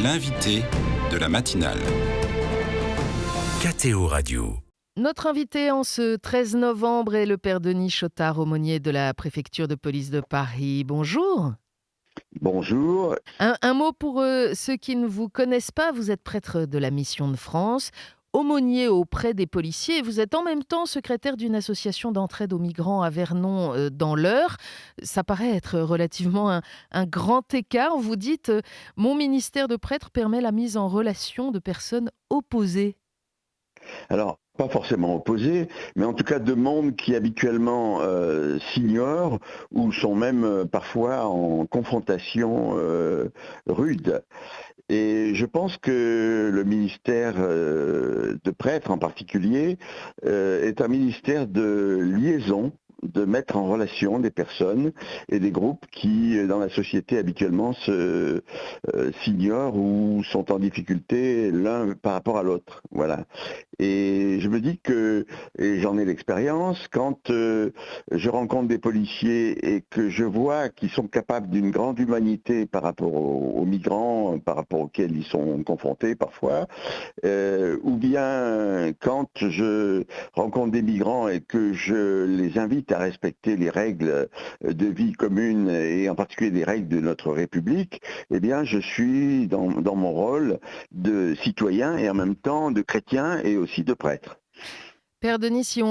L'invité de la matinale. KTO Radio. Notre invité en ce 13 novembre est le père Denis Chotard, aumônier de la préfecture de police de Paris. Bonjour. Bonjour. Un mot pour ceux qui ne vous connaissent pas. Vous êtes prêtre de la Mission de France, aumônier auprès des policiers et vous êtes en même temps secrétaire d'une association d'entraide aux migrants à Vernon dans l'Eure. Ça paraît être relativement un grand écart. Vous dites mon ministère de prêtre permet la mise en relation de personnes opposées. Alors, pas forcément opposés, mais en tout cas de mondes qui habituellement s'ignorent ou sont même parfois en confrontation rude. Et je pense que le ministère de prêtre en particulier est un ministère de liaison, de mettre en relation des personnes et des groupes qui, dans la société, habituellement s'ignorent ou sont en difficulté l'un par rapport à l'autre. Voilà. Et je me dis que, et j'en ai l'expérience, quand je rencontre des policiers et que je vois qu'ils sont capables d'une grande humanité par rapport aux migrants, par rapport auxquels ils sont confrontés parfois, ou bien quand je rencontre des migrants et que je les invite à respecter les règles de vie commune et en particulier les règles de notre République, eh bien je suis dans mon rôle de citoyen et en même temps de chrétien et aussi de prêtre. Père Denis, si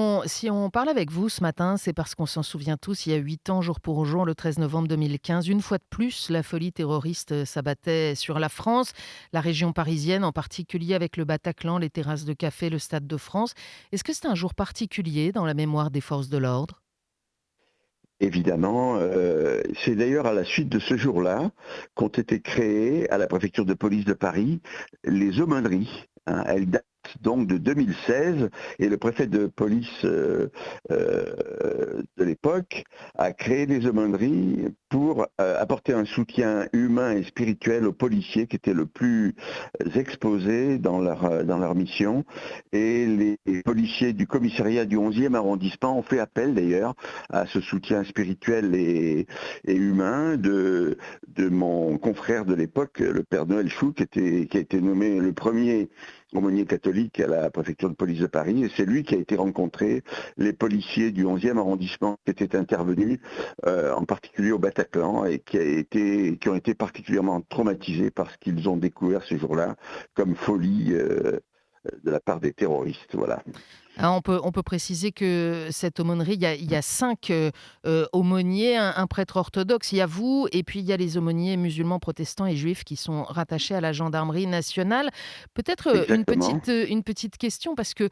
on parle avec vous ce matin, c'est parce qu'on s'en souvient tous, il y a 8 ans, jour pour jour, le 13 novembre 2015, une fois de plus, la folie terroriste s'abattait sur la France, la région parisienne, en particulier avec le Bataclan, les terrasses de café, le Stade de France. Est-ce que c'est un jour particulier dans la mémoire des forces de l'ordre ? Évidemment, c'est d'ailleurs à la suite de ce jour-là qu'ont été créées à la préfecture de police de Paris les aumôneries. Elles datent donc de 2016 et le préfet de police de l'époque a créé des aumôneries pour apporter un soutien humain et spirituel aux policiers qui étaient le plus exposés dans leur mission. Et les policiers du commissariat du 11e arrondissement ont fait appel d'ailleurs à ce soutien spirituel et humain de mon confrère de l'époque, le père Noël Chou, qui a été nommé le premier aumônier catholique à la préfecture de police de Paris, et c'est lui qui a été rencontré les policiers du 11e arrondissement qui étaient intervenus, en particulier au Bataclan, et qui ont été particulièrement traumatisés par ce qu'ils ont découvert ce jour-là comme folie de la part des terroristes. Voilà. On peut préciser que cette aumônerie, il y a 5 aumôniers, un prêtre orthodoxe, il y a vous, et puis il y a les aumôniers musulmans, protestants et juifs qui sont rattachés à la gendarmerie nationale. Peut-être une petite question, parce que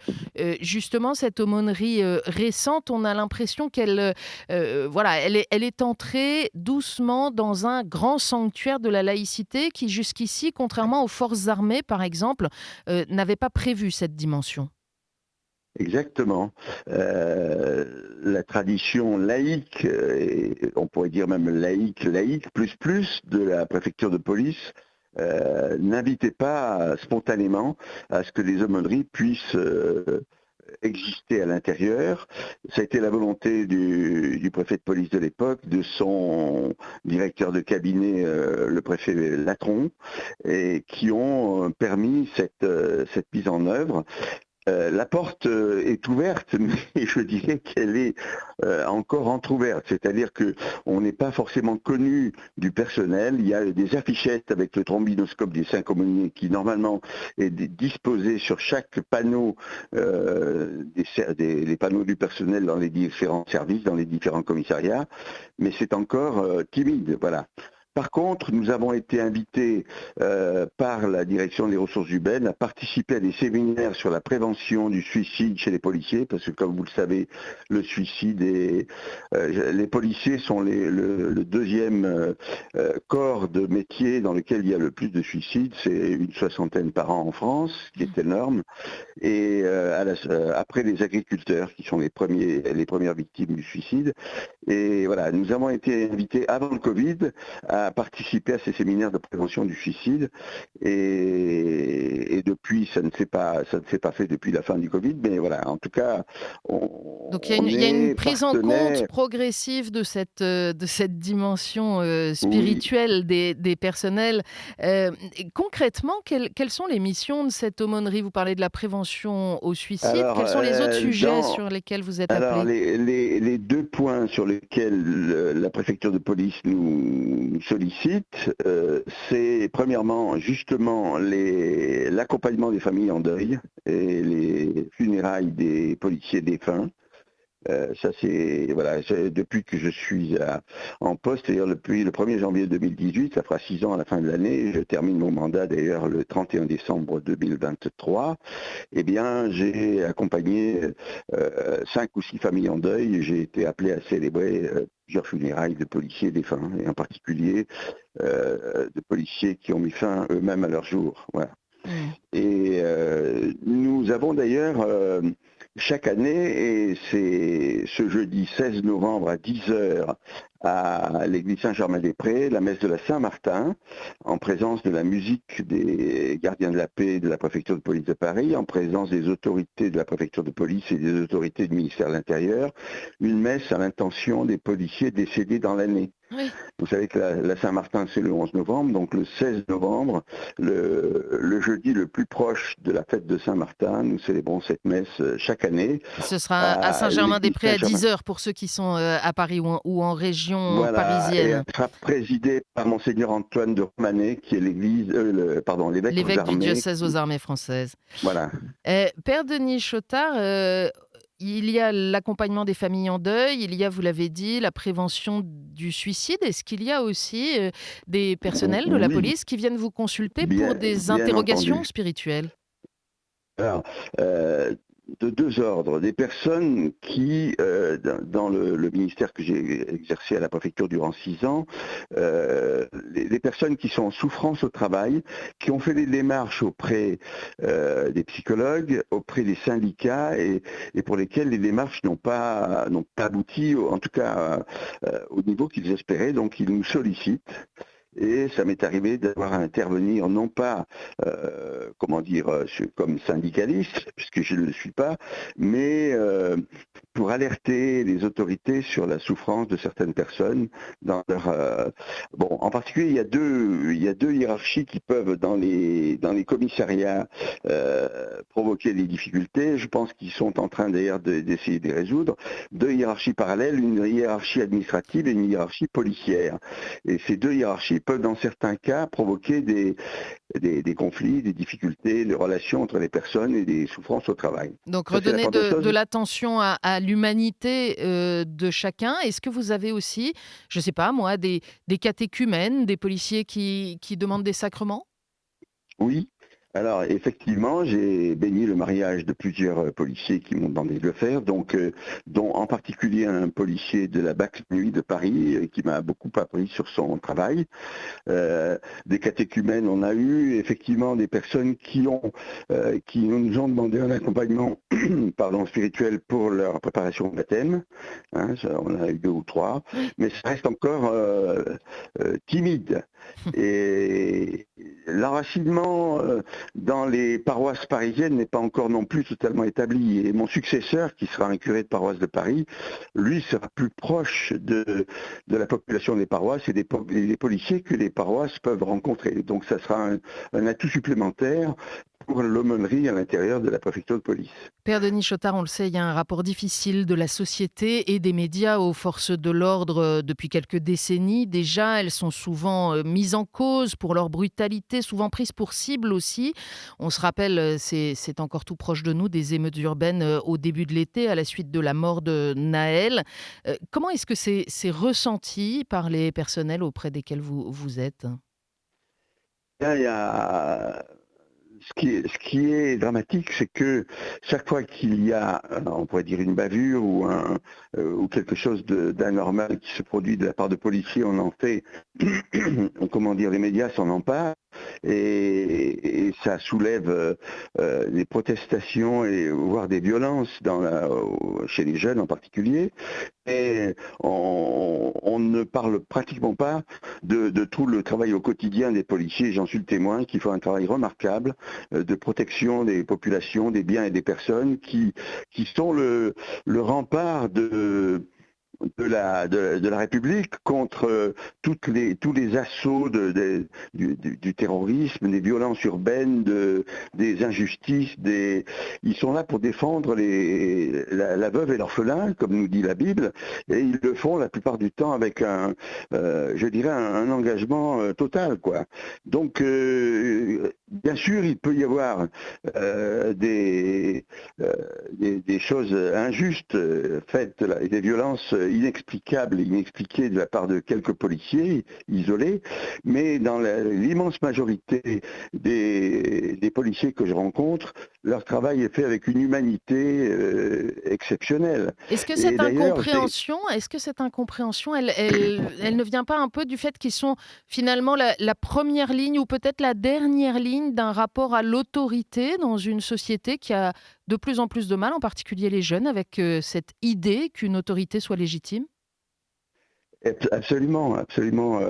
justement, cette aumônerie récente, on a l'impression qu'elle elle est entrée doucement dans un grand sanctuaire de la laïcité qui, jusqu'ici, contrairement aux forces armées, par exemple, n'avait pas prévu cette dimension. Exactement. La tradition laïque, et on pourrait dire même laïque, plus de la préfecture de police, n'invitait pas spontanément à ce que les aumôneries puissent exister à l'intérieur. Ça a été la volonté du préfet de police de l'époque, de son directeur de cabinet, le préfet Latron, et qui ont permis cette mise en œuvre. La porte est ouverte, mais je dirais qu'elle est encore entrouverte. C'est-à-dire qu'on n'est pas forcément connu du personnel. Il y a des affichettes avec le trombinoscope des 5 aumôniers qui, normalement, est disposé sur chaque panneau, les panneaux du personnel dans les différents services, dans les différents commissariats. Mais c'est encore timide, voilà. Par contre, nous avons été invités par la direction des ressources humaines à participer à des séminaires sur la prévention du suicide chez les policiers, parce que comme vous le savez, le suicide les policiers sont le deuxième corps de métier dans lequel il y a le plus de suicides. C'est une 60aine par an en France, ce qui est énorme. Et après les agriculteurs, qui sont les premières victimes du suicide. Et voilà, nous avons été invités avant le Covid à à participer à ces séminaires de prévention du suicide. Et depuis, ça ne s'est pas fait depuis la fin du Covid, mais voilà, en tout cas, Donc on il y a une est prise en compte partenaire. progressive de cette dimension Oui. spirituelle des personnels. Et concrètement, quelles sont les missions de cette aumônerie? Vous parlez de la prévention au suicide. Alors, Quels sont les autres sujets sur lesquels vous êtes alors appelés? les deux points sur lesquels la préfecture de police nous sollicite, c'est premièrement justement l'accompagnement des familles en deuil et les funérailles des policiers défunts. Ça c'est voilà, depuis que je suis en poste, c'est-à-dire depuis le 1er janvier 2018, ça fera 6 ans à la fin de l'année, je termine mon mandat d'ailleurs le 31 décembre 2023, eh bien j'ai accompagné 5 ou 6 familles en deuil, j'ai été appelé à célébrer plusieurs funérailles de policiers défunts, et en particulier de policiers qui ont mis fin eux-mêmes à leur jour. Voilà. Mmh. Et nous avons d'ailleurs chaque année, et c'est ce jeudi 16 novembre à 10h à l'église Saint-Germain-des-Prés, la messe de la Saint-Martin, en présence de la musique des gardiens de la paix de la préfecture de police de Paris, en présence des autorités de la préfecture de police et des autorités du ministère de l'Intérieur, une messe à l'intention des policiers décédés dans l'année. Oui. Vous savez que la Saint-Martin, c'est le 11 novembre, donc le 16 novembre, le jeudi le plus proche de la fête de Saint-Martin, nous célébrons cette messe chaque année Ce sera à à l'église Saint-Germain-des-Prés à Saint-Germain. 10h pour ceux qui sont à Paris ou en région Voilà, et elle parisienne. sera présidée par Monseigneur Antoine de Romanet, qui est l'évêque aux L'évêque du armées. diocèse aux armées françaises. Voilà. Père Denis Chotard, il y a l'accompagnement des familles en deuil, il y a, vous l'avez dit, la prévention du suicide. Est-ce qu'il y a aussi des personnels de la Oui, police qui viennent vous consulter pour des bien interrogations entendu. spirituelles? Alors, de deux ordres. Des personnes qui, dans le ministère que j'ai exercé à la préfecture durant 6 ans, les personnes qui sont en souffrance au travail, qui ont fait des démarches auprès des psychologues, auprès des syndicats, et pour lesquelles les démarches n'ont pas abouti, en tout cas au niveau qu'ils espéraient. Donc ils nous sollicitent. Et ça m'est arrivé d'avoir à intervenir, non pas, comme syndicaliste, puisque je ne le suis pas, mais pour alerter les autorités sur la souffrance de certaines personnes dans leur. Bon, en particulier, il y a deux hiérarchies qui peuvent dans les commissariats provoquer des difficultés. Je pense qu'ils sont en train d'ailleurs d'essayer de les résoudre. Deux hiérarchies parallèles, une hiérarchie administrative et une hiérarchie policière. Et ces deux hiérarchies peuvent dans certains cas provoquer des conflits, des difficultés, des relations entre les personnes et des souffrances au travail. Donc Ça, c'est la redonner première de chose. l'attention à l'humanité de chacun. Est-ce que vous avez aussi, je ne sais pas moi, des catéchumènes, des policiers qui demandent des sacrements? Oui. Alors effectivement, j'ai béni le mariage de plusieurs policiers qui m'ont demandé de le faire, donc dont en particulier un policier de la BAC Nuit de Paris qui m'a beaucoup appris sur son travail. Des catéchumènes, on a eu effectivement des personnes qui nous ont demandé un accompagnement spirituel pour leur préparation au baptême. Hein, on en a eu 2 ou 3, mais ça reste encore timide. Et l'enracinement dans les paroisses parisiennes n'est pas encore non plus totalement établi. Et mon successeur, qui sera un curé de paroisse de Paris, lui sera plus proche de la population des paroisses et des policiers que les paroisses peuvent rencontrer. Donc ça sera un atout supplémentaire pour l'aumônerie à l'intérieur de la préfecture de police. Père Denis Chotard, on le sait, il y a un rapport difficile de la société et des médias aux forces de l'ordre depuis quelques décennies. Déjà, elles sont souvent mises en cause pour leur brutalité, souvent prises pour cible aussi. On se rappelle, c'est encore tout proche de nous, des émeutes urbaines au début de l'été à la suite de la mort de Naël. Comment est-ce que c'est ressenti par les personnels auprès desquels vous êtes? Là, il y a ce qui est dramatique, c'est que chaque fois qu'il y a, on pourrait dire une bavure ou quelque chose d'anormal qui se produit de la part de policiers, on en fait, les médias s'en emparent et ça soulève des protestations et voire des violences chez les jeunes en particulier. Et on ne parle pratiquement pas de tout le travail au quotidien des policiers. J'en suis le témoin, qui font un travail remarquable de protection des populations, des biens et des personnes, qui sont le rempart de la République contre tous les assauts du terrorisme, des violences urbaines, des injustices. Ils sont là pour défendre la veuve et l'orphelin, comme nous dit la Bible, et ils le font la plupart du temps avec je dirais, un engagement total, quoi. Donc, bien sûr, il peut y avoir des choses injustes faites, des violences inexplicables et inexpliquées de la part de quelques policiers isolés, mais dans l'immense majorité des policiers que je rencontre, leur travail est fait avec une humanité exceptionnelle. Est-ce que Et cette d'ailleurs, incompréhension, elle ne vient pas un peu du fait qu'ils sont finalement la première ligne ou peut-être la dernière ligne d'un rapport à l'autorité dans une société qui a de plus en plus de mal, en particulier les jeunes, avec cette idée qu'une autorité soit légitime? Absolument, absolument.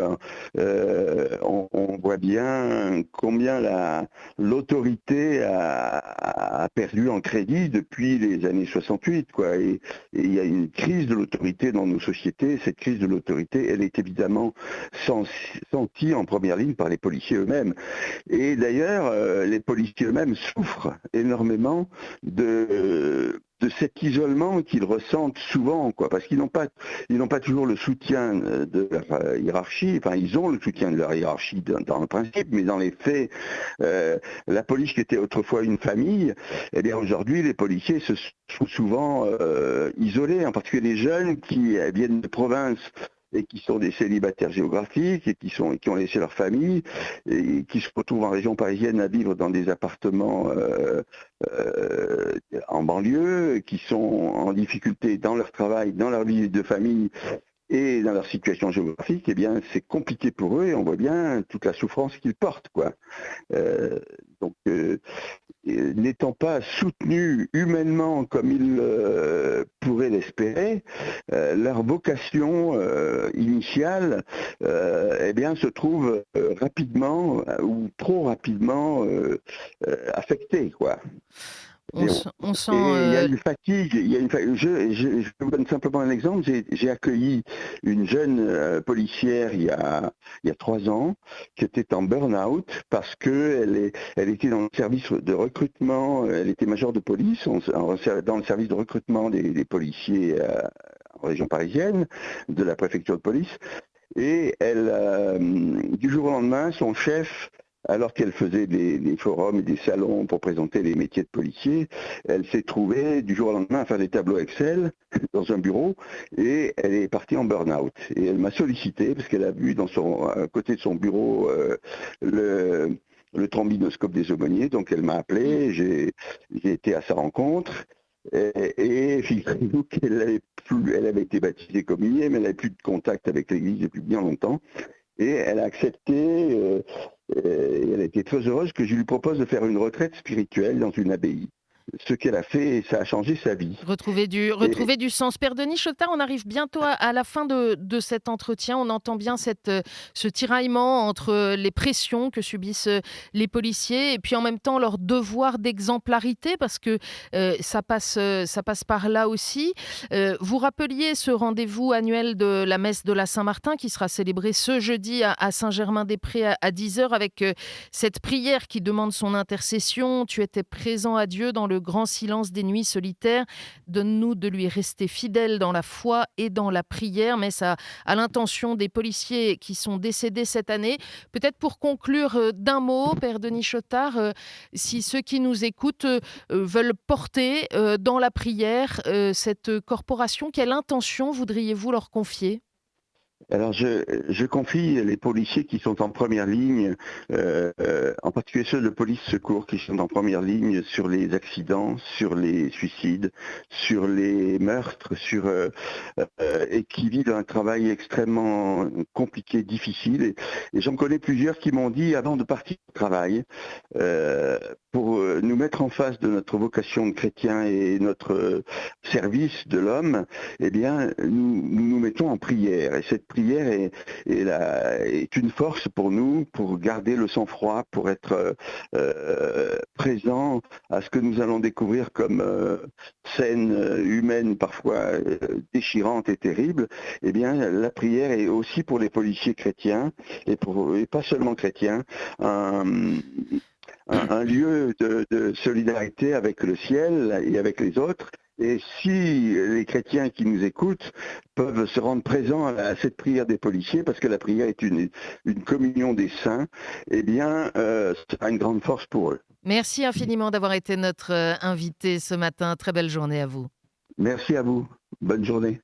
On voit bien combien l'autorité a perdu en crédit depuis les années 68, quoi. Et il y a une crise de l'autorité dans nos sociétés. Cette crise de l'autorité, elle est évidemment sentie en première ligne par les policiers eux-mêmes. Et d'ailleurs, les policiers eux-mêmes souffrent énormément de cet isolement qu'ils ressentent souvent, quoi, parce qu'ils n'ont pas toujours le soutien de leur hiérarchie. Enfin, ils ont le soutien de leur hiérarchie dans le principe, mais dans les faits, la police qui était autrefois une famille, eh bien aujourd'hui les policiers se sont souvent isolés, en particulier les jeunes qui viennent de province et qui sont des célibataires géographiques et qui ont laissé leur famille et qui se retrouvent en région parisienne à vivre dans des appartements en banlieue, qui sont en difficulté dans leur travail, dans leur vie de famille et dans leur situation géographique. Eh bien, c'est compliqué pour eux et on voit bien toute la souffrance qu'ils portent, quoi. Donc, n'étant pas soutenus humainement comme ils pourraient l'espérer, leur vocation initiale eh bien, se trouve rapidement ou trop rapidement affectée, quoi. On sent... Et il y a une fatigue. Je vous donne simplement un exemple. J'ai accueilli une jeune policière il y a 3 ans qui était en burn-out parce qu'elle était dans le service de recrutement. Elle était majeure de police dans le service de recrutement des policiers en région parisienne, de la préfecture de police. Et du jour au lendemain, son chef, alors qu'elle faisait des forums et des salons pour présenter les métiers de policier, elle s'est trouvée du jour au lendemain à faire des tableaux Excel dans un bureau et elle est partie en burn-out. Et elle m'a sollicité parce qu'elle a vu à côté de son bureau le trombinoscope des aumôniers. Donc elle m'a appelé, j'ai été à sa rencontre. Et figurez-vous qu'elle avait été baptisée communiée, mais elle n'avait plus de contact avec l'Église depuis bien longtemps. Et elle a accepté, et elle a été très heureuse que je lui propose de faire une retraite spirituelle dans une abbaye. Ce qu'elle a fait, ça a changé sa vie. Retrouver du sens. Père Denis Chotard, on arrive bientôt à la fin de cet entretien. On entend bien ce tiraillement entre les pressions que subissent les policiers et puis en même temps leur devoir d'exemplarité parce que ça passe par là aussi. Vous rappeliez ce rendez-vous annuel de la messe de la Saint-Martin qui sera célébrée ce jeudi à Saint-Germain-des-Prés à 10h avec cette prière qui demande son intercession. Tu étais présent à Dieu dans le grand silence des nuits solitaires. Donne-nous de lui rester fidèle dans la foi et dans la prière. Mais ça, à l'intention des policiers qui sont décédés cette année. Peut-être pour conclure d'un mot, Père Denis Chotard, si ceux qui nous écoutent veulent porter dans la prière cette corporation, quelle intention voudriez-vous leur confier ? Alors je confie les policiers qui sont en première ligne, en particulier ceux de police secours qui sont en première ligne sur les accidents, sur les suicides, sur les meurtres, et qui vivent un travail extrêmement compliqué, difficile. Et j'en connais plusieurs qui m'ont dit avant de partir au travail, pour nous mettre en face de notre vocation de chrétien et notre service de l'homme, eh bien, nous mettons en prière. Et cette prière est une force pour nous, pour garder le sang-froid, pour être présent à ce que nous allons découvrir comme scène humaine parfois déchirante et terrible. Eh bien, la prière est aussi pour les policiers chrétiens, et pas seulement chrétiens, un lieu de solidarité avec le ciel et avec les autres. Et si les chrétiens qui nous écoutent peuvent se rendre présents à cette prière des policiers, parce que la prière est une communion des saints, eh bien, ce sera une grande force pour eux. Merci infiniment d'avoir été notre invité ce matin. Très belle journée à vous. Merci à vous. Bonne journée.